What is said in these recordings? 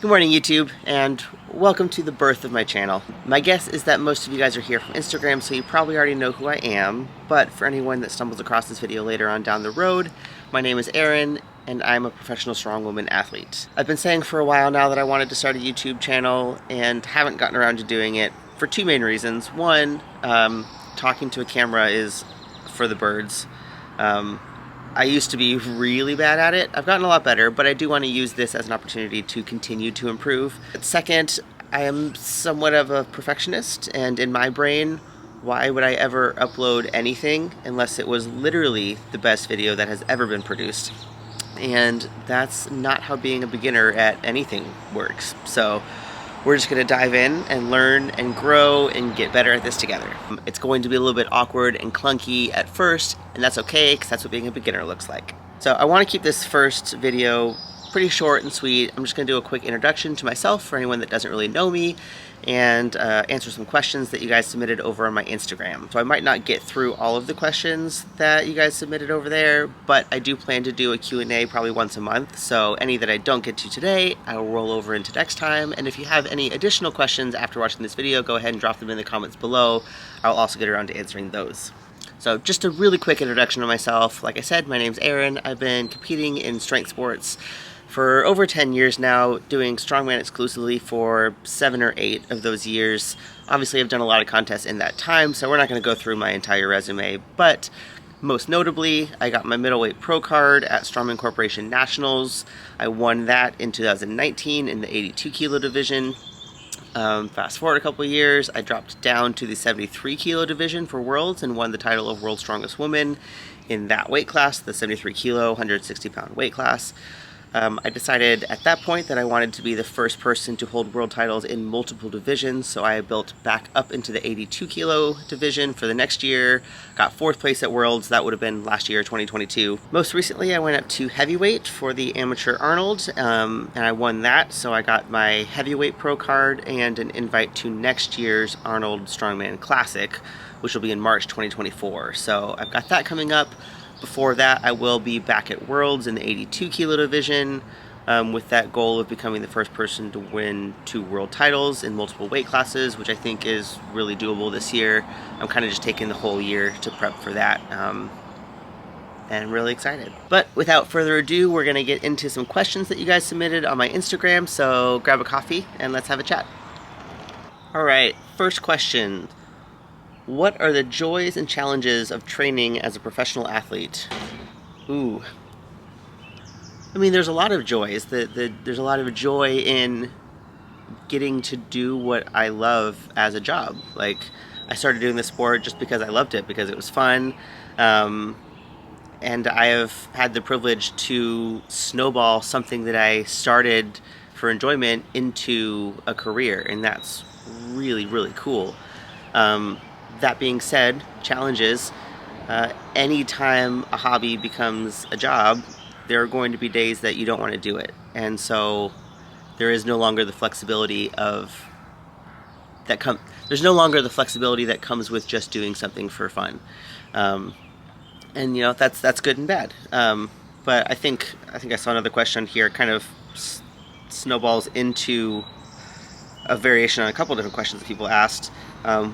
Good morning, YouTube, and welcome to the birth of my channel. My guess is that most of you guys are here from Instagram, so you probably already know who I am, but for anyone that stumbles across this video later on down the road, my name is Erin, and I'm a professional strongwoman athlete. I've been saying for a while now that I wanted to start a YouTube channel, and haven't gotten around to doing it for two main reasons. One, talking to a camera is for the birds. I used to be really bad at it. I've gotten a lot better, but I do want to use this as an opportunity to continue to improve. Second, I am somewhat of a perfectionist, and in my brain, why would I ever upload anything unless it was literally the best video that has ever been produced? And that's not how being a beginner at anything works. So we're just going to dive in and learn and grow and get better at this together. It's going to be a little bit awkward and clunky at first, and that's okay because that's what being a beginner looks like. So I want to keep this first video pretty short and sweet. I'm just going to do a quick introduction to myself for anyone that doesn't really know me, and answer some questions that you guys submitted over on my Instagram. So I might not get through all of the questions that you guys submitted over there, but I do plan to do a Q&A probably once a month, so any that I don't get to today, I will roll over into next time. And if you have any additional questions after watching this video, go ahead and drop them in the comments below. I'll also get around to answering those. So just a really quick introduction of myself. Like I said, my name's Erin. I've been competing in strength sports for over 10 years now, doing strongman exclusively for 7 or 8 of those years. Obviously, I've done a lot of contests in that time, so we're not going to go through my entire resume, but most notably, I got my middleweight pro card at Strongman Corporation Nationals. I won that in 2019 in the 82 kilo division. Fast forward a couple of years, I dropped down to the 73 kilo division for Worlds and won the title of World's Strongest Woman in that weight class, the 73 kilo, 160 pound weight class. I decided at that point that I wanted to be the first person to hold world titles in multiple divisions, so I built back up into the 82 kilo division for the next year, got 4th place at Worlds. That would have been last year, 2022. Most recently, I went up to heavyweight for the Amateur Arnold, and I won that, so I got my heavyweight pro card and an invite to next year's Arnold Strongman Classic, which will be in March 2024. So I've got that coming up. Before that, I will be back at Worlds in the 82 kilo division, with that goal of becoming the first person to win 2 world titles in multiple weight classes, which I think is really doable this year. I'm kind of just taking the whole year to prep for that, and I'm really excited. But without further ado, we're going to get into some questions that you guys submitted on my Instagram, so grab a coffee and let's have a chat. Alright, first question. What are the joys and challenges of training as a professional athlete? Ooh. I mean, there's a lot of joys. There's a lot of joy in getting to do what I love as a job. Like, I started doing this sport just because I loved it, because it was fun. And I have had the privilege to snowball something that I started for enjoyment into a career, and that's really, really cool. That being said, challenges, anytime a hobby becomes a job, there are going to be days that you don't want to do it. And so there is no longer the flexibility that comes with just doing something for fun. And you know, that's good and bad. But I think I saw another question here, kind of snowballs into a variation on a couple different questions that people asked.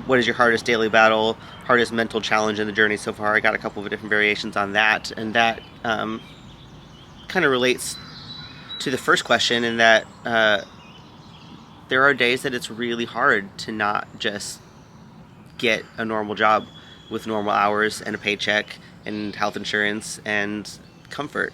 What is your hardest daily battle, hardest mental challenge in the journey so far? I got a couple of different variations on that, and that kind of relates to the first question in that there are days that it's really hard to not just get a normal job with normal hours and a paycheck and health insurance and comfort.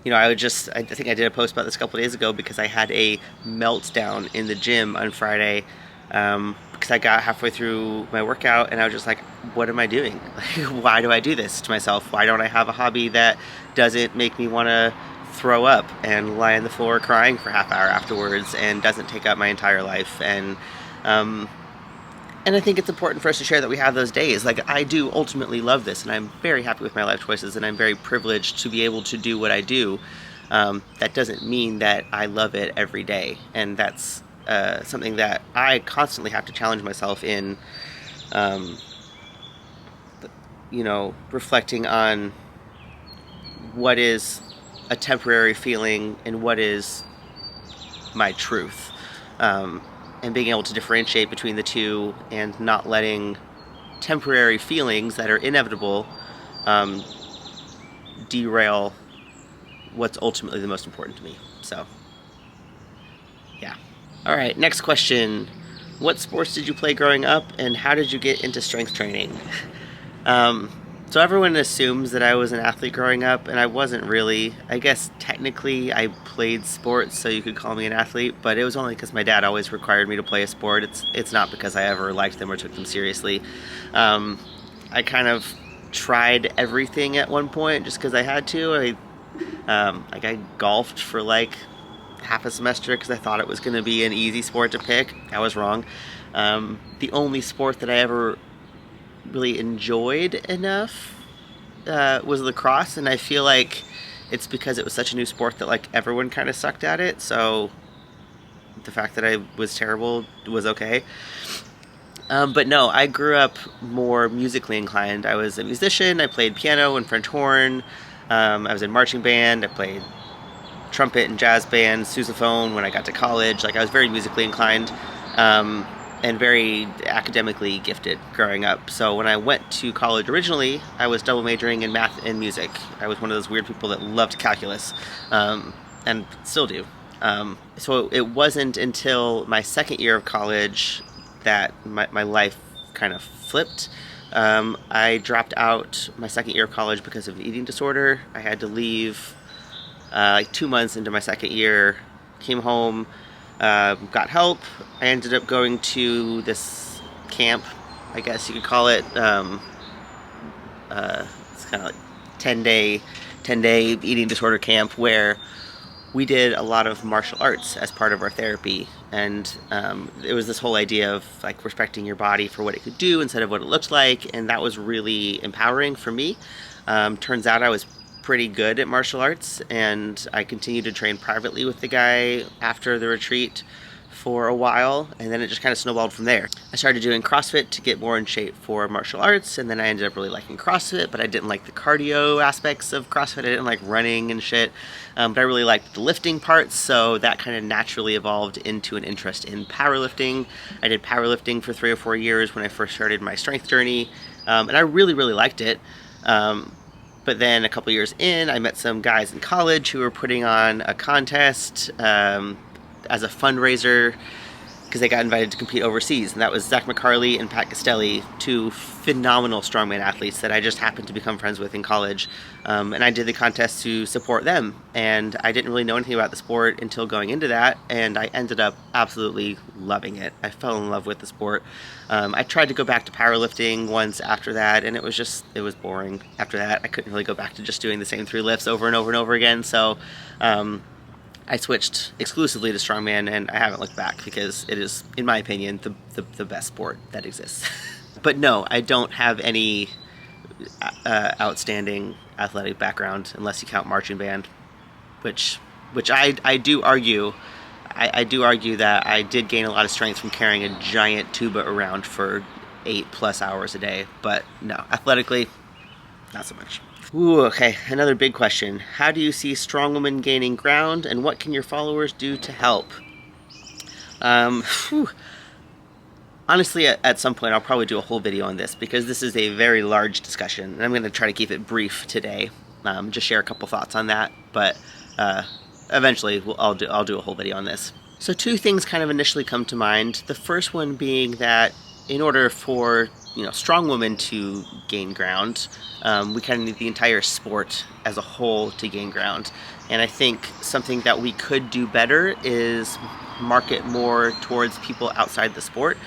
You know, I think I did a post about this a couple days ago because I had a meltdown in the gym on Friday, because I got halfway through my workout and I was just like, what am I doing? Like, why do I do this to myself? Why don't I have a hobby that doesn't make me want to throw up and lie on the floor crying for half hour afterwards and doesn't take up my entire life? And I think it's important for us to share that we have those days. Like, I do ultimately love this, and I'm very happy with my life choices, and I'm very privileged to be able to do what I do. That doesn't mean that I love it every day, and that's something that I constantly have to challenge myself in, you know, reflecting on what is a temporary feeling and what is my truth, and being able to differentiate between the two and not letting temporary feelings that are inevitable derail what's ultimately the most important to me. So, yeah. All right, next question. What sports did you play growing up, and how did you get into strength training? So everyone assumes that I was an athlete growing up, and I wasn't really. I guess technically I played sports, so you could call me an athlete, but it was only because my dad always required me to play a sport. It's not because I ever liked them or took them seriously. I kind of tried everything at one point just because I had to. I golfed for like half a semester because I thought it was going to be an easy sport to pick. I was wrong. The only sport that I ever really enjoyed enough was lacrosse, and I feel like it's because it was such a new sport that like everyone kind of sucked at it, so the fact that I was terrible was okay. But no, I grew up more musically inclined. I was a musician. I played piano and French horn. I was in marching band. I played trumpet and jazz band, sousaphone when I got to college. Like, I was very musically inclined. And very academically gifted growing up. So when I went to college originally, I was double majoring in math and music. I was one of those weird people that loved calculus, and still do. So it wasn't until my second year of college that my life kind of flipped. I dropped out my second year of college because of an eating disorder. I had to leave like 2 months into my second year, came home, got help. I ended up going to this camp, I guess you could call it. It's kind of like 10-day eating disorder camp where we did a lot of martial arts as part of our therapy. And it was this whole idea of like respecting your body for what it could do instead of what it looked like. And that was really empowering for me. Turns out I was pretty good at martial arts, and I continued to train privately with the guy after the retreat for a while, and then it just kind of snowballed from there. I started doing CrossFit to get more in shape for martial arts, and then I ended up really liking CrossFit, but I didn't like the cardio aspects of CrossFit. I didn't like running and shit, but I really liked the lifting parts, so that kind of naturally evolved into an interest in powerlifting. I did powerlifting for 3 or 4 years when I first started my strength journey, and I really, really liked it. But then a couple years in, I met some guys in college who were putting on a contest as a fundraiser because they got invited to compete overseas. And that was Zach McCarley and Pat Castelli, 2 phenomenal strongman athletes that I just happened to become friends with in college. And I did the contest to support them. And I didn't really know anything about the sport until going into that. And I ended up absolutely loving it. I fell in love with the sport. I tried to go back to powerlifting once after that, and it was boring after that. I couldn't really go back to just doing the same 3 lifts over and over and over again. So I switched exclusively to strongman, and I haven't looked back because it is, in my opinion, the best sport that exists. But no, I don't have any outstanding athletic background unless you count marching band, which I do argue. I do argue that I did gain a lot of strength from carrying a giant tuba around for 8+ hours a day, but no, athletically, not so much. Ooh, okay, another big question. How do you see strong women gaining ground, and what can your followers do to help? Honestly, at some point I'll probably do a whole video on this because this is a very large discussion, and I'm going to try to keep it brief today. Just share a couple thoughts on that, but eventually I'll do a whole video on this. So 2 things kind of initially come to mind. The first one being that in order for strong women to gain ground, we kind of need the entire sport as a whole to gain ground. And I think something that we could do better is market more towards people outside the sport.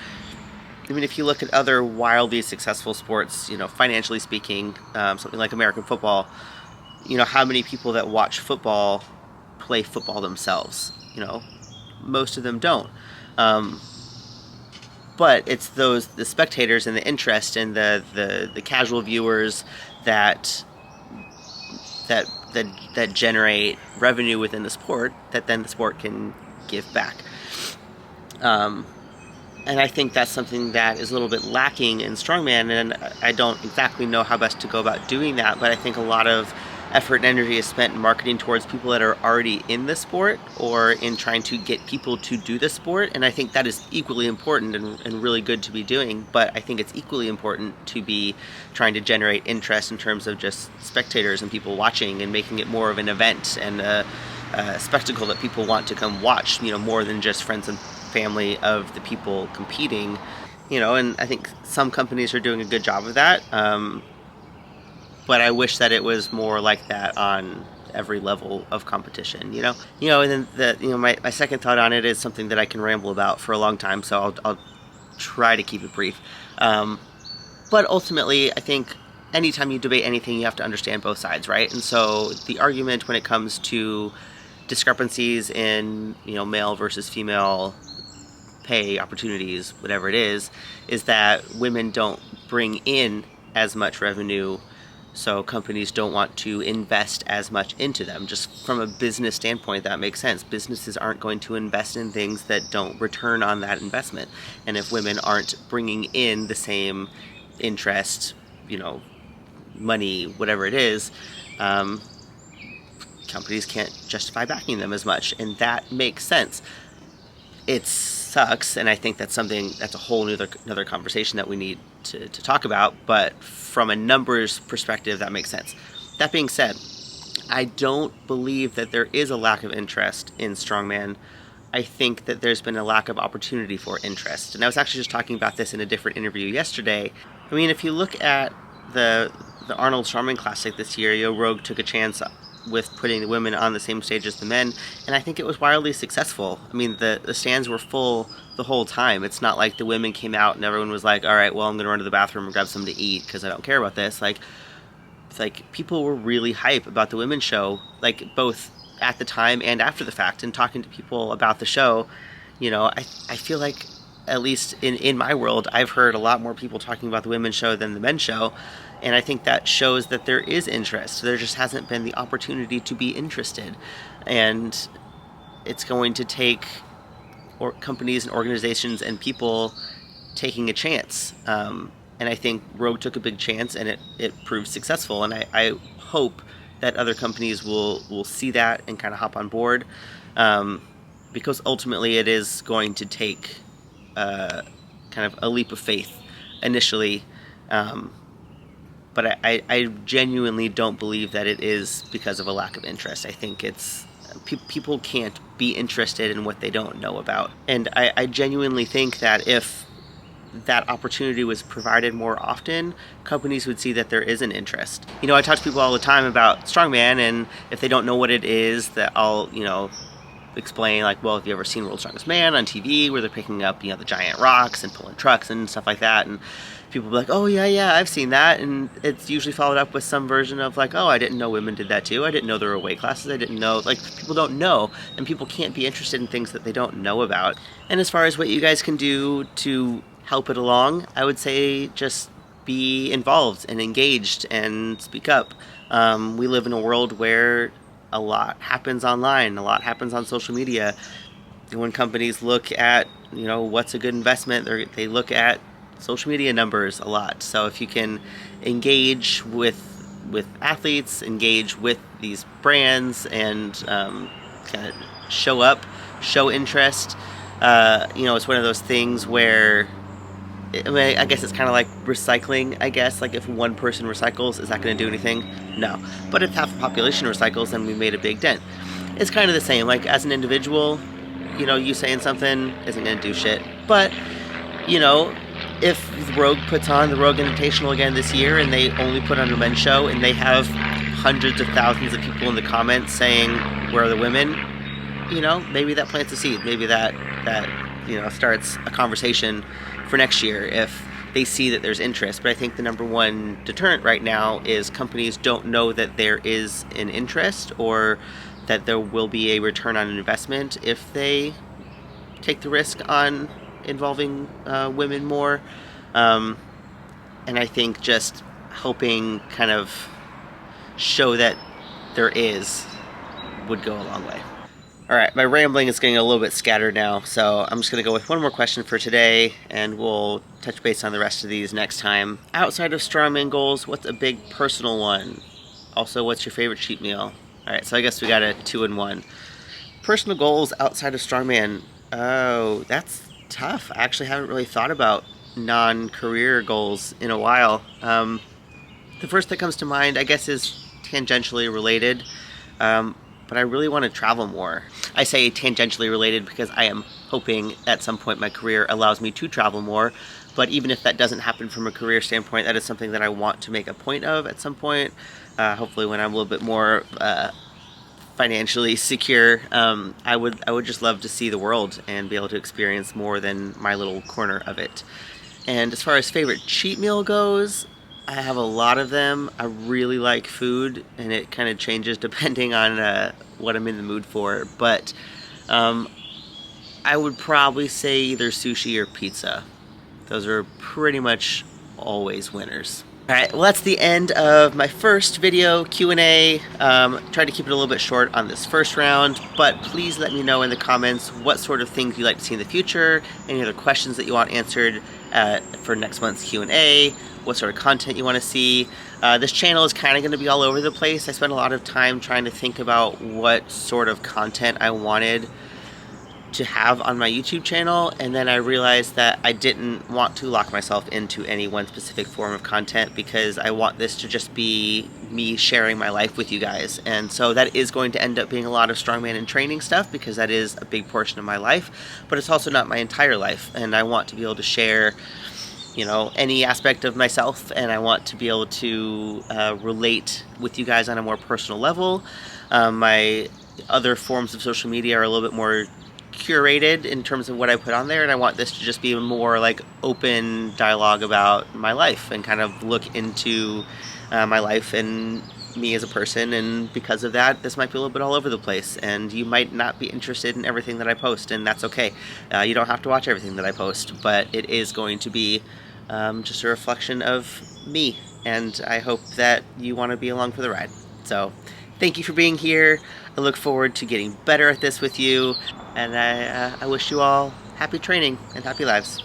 I mean, if you look at other wildly successful sports, financially speaking, something like American football, how many people that watch football play football themselves? Most of them don't. But it's the spectators and the interest and the casual viewers that generate revenue within the sport that then the sport can give back. And I think that's something that is a little bit lacking in strongman, and I don't exactly know how best to go about doing that, but I think a lot of effort and energy is spent in marketing towards people that are already in the sport or in trying to get people to do the sport. And I think that is equally important and really good to be doing. But I think it's equally important to be trying to generate interest in terms of just spectators and people watching and making it more of an event and a spectacle that people want to come watch, more than just friends and family of the people competing. And I think some companies are doing a good job of that. But I wish that it was more like that on every level of competition, and then my second thought on it is something that I can ramble about for a long time, so I'll try to keep it brief. But ultimately, I think anytime you debate anything, you have to understand both sides, right? And so the argument when it comes to discrepancies in, male versus female pay opportunities, whatever it is that women don't bring in as much revenue, so companies don't want to invest as much into them. Just from a business standpoint, that makes sense. Businesses aren't going to invest in things that don't return on that investment. And if women aren't bringing in the same interest, money, whatever it is, companies can't justify backing them as much. And that makes sense. It sucks, and I think that's a whole another conversation that we need to talk about, but from a numbers perspective, that makes sense. That being said, I don't believe that there is a lack of interest in strongman. I think that there's been a lack of opportunity for interest, and I was actually just talking about this in a different interview yesterday. I mean, if you look at the Arnold Strongman Classic this year, Rogue took a chance with putting the women on the same stage as the men, and I think it was wildly successful. I mean, the stands were full the whole time. It's not like the women came out and everyone was like, all right, well, I'm gonna run to the bathroom and grab something to eat because I don't care about this. It's like people were really hype about the women's show, like both at the time and after the fact. And talking to people about the show, I feel like, at least in my world, I've heard a lot more people talking about the women's show than the men's show. And I think that shows that there is interest. There just hasn't been the opportunity to be interested. And it's going to take companies and organizations and people taking a chance. And I think Rogue took a big chance, and it proved successful. And I hope that other companies will see that and kind of hop on board. Because ultimately it is going to take kind of a leap of faith initially. But I genuinely don't believe that it is because of a lack of interest. I think it's people can't be interested in what they don't know about. And I genuinely think that if that opportunity was provided more often, companies would see that there is an interest. I talk to people all the time about strongman, and if they don't know what it is, that I'll, explain, like, well, have you ever seen World's Strongest Man on TV where they're picking up, the giant rocks and pulling trucks and stuff like that? And people will be like, oh, yeah, I've seen that. And it's usually followed up with some version of like, oh, I didn't know women did that too. I didn't know there were weight classes. I didn't know, like, people don't know, and people can't be interested in things that they don't know about. And as far as what you guys can do to help it along, I would say just be involved and engaged and speak up. We live in a world where a lot happens online, a lot happens on social media. When companies look at, what's a good investment, they look at social media numbers a lot. So if you can engage with athletes, engage with these brands, and kind of show up, show interest, it's one of those things where, I guess it's kind of like recycling, I guess. Like, if one person recycles, is that going to do anything? No. But if half the population recycles, then we made a big dent. It's kind of the same. Like, as an individual, you saying something isn't going to do shit. But, if Rogue puts on the Rogue Invitational again this year, and they only put on a men's show, and they have hundreds of thousands of people in the comments saying, where are the women? Maybe that plants a seed. Maybe that starts a conversation for next year if they see that there's interest. But I think the number one deterrent right now is companies don't know that there is an interest, or that there will be a return on investment if they take the risk on involving women more. And I think just helping kind of show that there is would go a long way. Alright, my rambling is getting a little bit scattered now, so I'm just going to go with one more question for today, and we'll touch base on the rest of these next time. Outside of strongman goals, what's a big personal one? Also, what's your favorite cheat meal? Alright, so I guess we got a 2-in-1. Personal goals outside of strongman. Oh, that's tough. I actually haven't really thought about non-career goals in a while. The first that comes to mind, I guess, is tangentially related, but I really want to travel more. I say tangentially related because I am hoping at some point my career allows me to travel more, but even if that doesn't happen from a career standpoint, that is something that I want to make a point of at some point, hopefully when I'm a little bit more financially secure. I would just love to see the world and be able to experience more than my little corner of it. And as far as favorite cheat meal goes, I have a lot of them. I really like food, and it kind of changes depending on what I'm in the mood for. But I would probably say either sushi or pizza. Those are pretty much always winners. Alright, well that's the end of my first video Q&A. Tried to keep it a little bit short on this first round, but please let me know in the comments what sort of things you'd like to see in the future, any other questions that you want answered for next month's Q&A, what sort of content you want to see. This channel is kind of going to be all over the place. I spent a lot of time trying to think about what sort of content I wanted to have on my YouTube channel, and then I realized that I didn't want to lock myself into any one specific form of content because I want this to just be me sharing my life with you guys. And so that is going to end up being a lot of strongman and training stuff because that is a big portion of my life, but it's also not my entire life, and I want to be able to share, you know, any aspect of myself, and I want to be able to relate with you guys on a more personal level. My other forms of social media are a little bit more curated in terms of what I put on there, and I want this to just be more like open dialogue about my life and kind of look into my life and me as a person. And because of that, this might be a little bit all over the place, and you might not be interested in everything that I post, and that's okay. You don't have to watch everything that I post, but it is going to be just a reflection of me, and I hope that you want to be along for the ride. So thank you for being here. I look forward to getting better at this with you, and I wish you all happy training and happy lives.